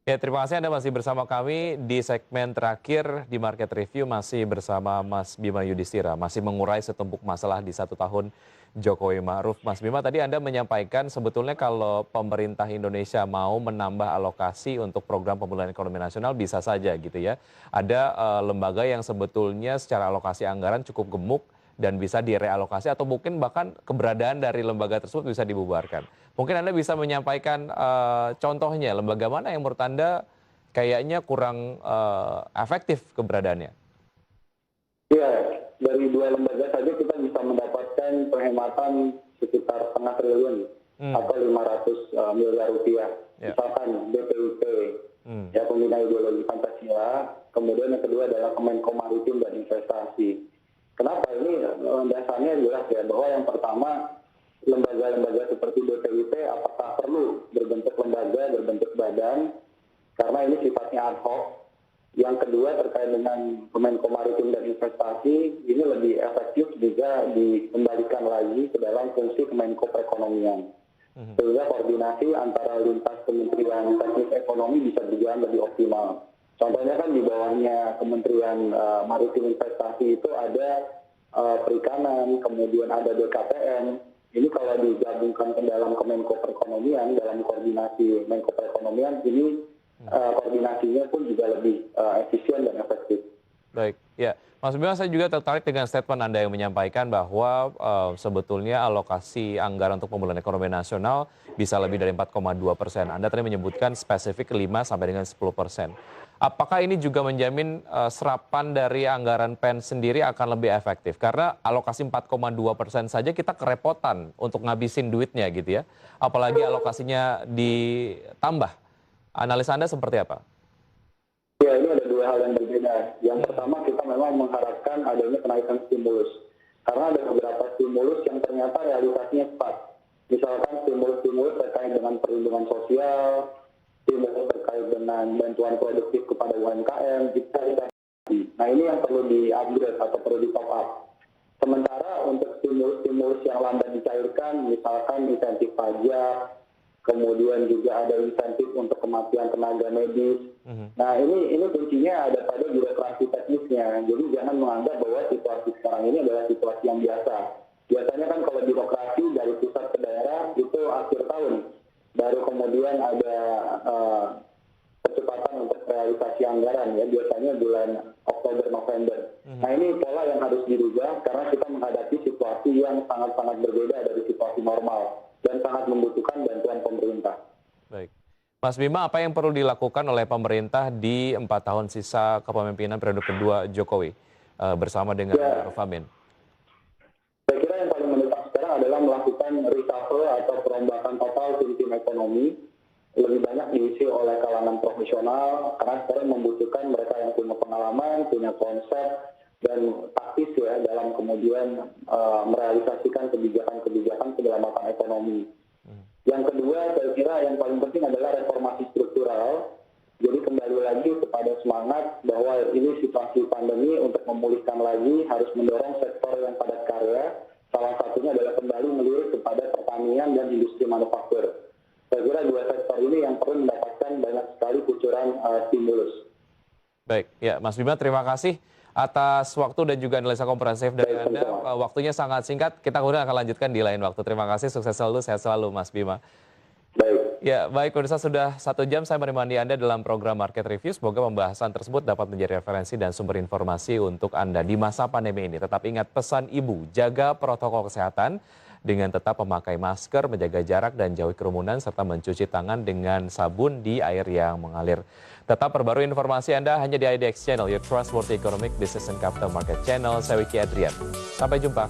Ya, terima kasih Anda masih bersama kami di segmen terakhir di Market Review, masih bersama Mas Bima Yudhistira, masih mengurai setumpuk masalah di 1 tahun Jokowi Ma'ruf. Mas Bima, tadi Anda menyampaikan sebetulnya kalau pemerintah Indonesia mau menambah alokasi untuk program pemulihan ekonomi nasional bisa saja gitu ya. Ada lembaga yang sebetulnya secara alokasi anggaran cukup gemuk dan bisa direalokasi atau mungkin bahkan keberadaan dari lembaga tersebut bisa dibubarkan. Mungkin Anda bisa menyampaikan contohnya lembaga mana yang menurut Anda kayaknya kurang efektif keberadaannya? Ya, dari dua lembaga saja kita bisa mendapatkan penghematan sekitar setengah triliun Hmm, atau 500 miliar rupiah. ya. Misalkan BPUP, Hmm, ya Pembina Ideologi Pancasila, kemudian yang kedua adalah Kemenko Maritim dan Investasi. Kenapa ini dasarnya jelas ya, bahwa yang pertama lembaga-lembaga seperti BPUP apakah perlu berbentuk lembaga, berbentuk badan, karena ini sifatnya ad hoc. Yang kedua terkait dengan Kemenko Maritim dan Investasi, ini lebih efektif jika dikembalikan lagi ke dalam fungsi Kemenko Perekonomian. mhm. Sehingga koordinasi antara lintas Kementerian Teknik Ekonomi bisa berjalan lebih optimal. Contohnya kan di bawahnya Kementerian Maritim Investasi itu ada perikanan, kemudian ada BKPM. Ini kalau digabungkan ke dalam Kemenko Perekonomian, dalam koordinasi Menko Perekonomian, ini koordinasinya pun juga lebih efisien dan efektif. Baik, ya. Mas Bima, saya juga tertarik dengan statement Anda yang menyampaikan bahwa sebetulnya alokasi anggaran untuk pemulihan ekonomi nasional bisa lebih dari 4,2%. Anda tadi menyebutkan spesifik 5 sampai dengan 10%. Apakah ini juga menjamin serapan dari anggaran PEN sendiri akan lebih efektif? Karena alokasi 4,2% saja kita kerepotan untuk ngabisin duitnya gitu ya. Apalagi alokasinya ditambah. Analisa Anda seperti apa? Ya, ini ada dua hal yang berbeda. Yang pertama, kita memang mengharapkan adanya kenaikan stimulus. Karena ada beberapa stimulus yang ternyata realisasinya cepat. Misalkan stimulus-stimulus terkait dengan perlindungan sosial, stimulus terkait dengan bantuan produktif kepada UMKM, kita lihat. Nah, ini yang perlu di-upgrade atau perlu di-top up. Sementara untuk stimulus-stimulus yang lambat dicairkan, misalkan insentif pajak, kemudian juga ada insentif untuk kematian tenaga medis. Mhm. Nah, ini kuncinya ada pada birokrasi teknisnya. Jadi jangan menganggap bahwa situasi sekarang ini adalah situasi yang biasa. Biasanya kan kalau birokrasi dari pusat ke daerah itu akhir tahun, baru kemudian ada percepatan untuk realisasi anggaran ya, biasanya bulan Oktober November. Nah, ini pola yang harus dirubah karena kita menghadapi situasi yang sangat-sangat berbeda dari situasi normal dan sangat membutuhkan bantuan pemerintah. Baik. Mas Bima, apa yang perlu dilakukan oleh pemerintah di 4 tahun sisa kepemimpinan periode kedua Jokowi bersama dengan Ya, Maruf Amin? saya kira yang paling mendesak sekarang adalah melakukan reshuffle atau perombakan total tim ekonomi, lebih banyak diisi oleh kalangan profesional, karena sekarang membutuhkan mereka yang punya pengalaman, punya konsep, dan taktis ya dalam kemudian merealisasikan kebijakan-kebijakan penyelamatan ekonomi. Yang kedua, saya kira yang paling penting adalah reformasi struktural. Jadi kembali lagi kepada semangat bahwa ini situasi pandemi, untuk memulihkan lagi harus mendorong sektor yang padat karya. Salah satunya adalah kembali melirik kepada pertanian dan industri manufaktur. Saya kira dua sektor ini yang perlu mendapatkan banyak sekali kucuran stimulus. Baik, ya Mas Bima, terima kasih atas waktu dan juga analisa komprehensif dari Baik, Anda. sama-sama. Waktunya sangat singkat, kita kemudian akan lanjutkan di lain waktu. Terima kasih, sukses selalu, sehat selalu Mas Bima. Baik. Ya, baik pemirsa, sudah 1 jam saya menemani Anda dalam program Market Review. Semoga pembahasan tersebut dapat menjadi referensi dan sumber informasi untuk Anda di masa pandemi ini. Tetap ingat pesan Ibu, jaga protokol kesehatan dengan tetap memakai masker, menjaga jarak dan jauhi kerumunan, serta mencuci tangan dengan sabun di air yang mengalir. Tetap perbarui informasi Anda hanya di IDX Channel, your trustworthy economic business and capital market channel. Saya Wiki Adrian. Sampai jumpa.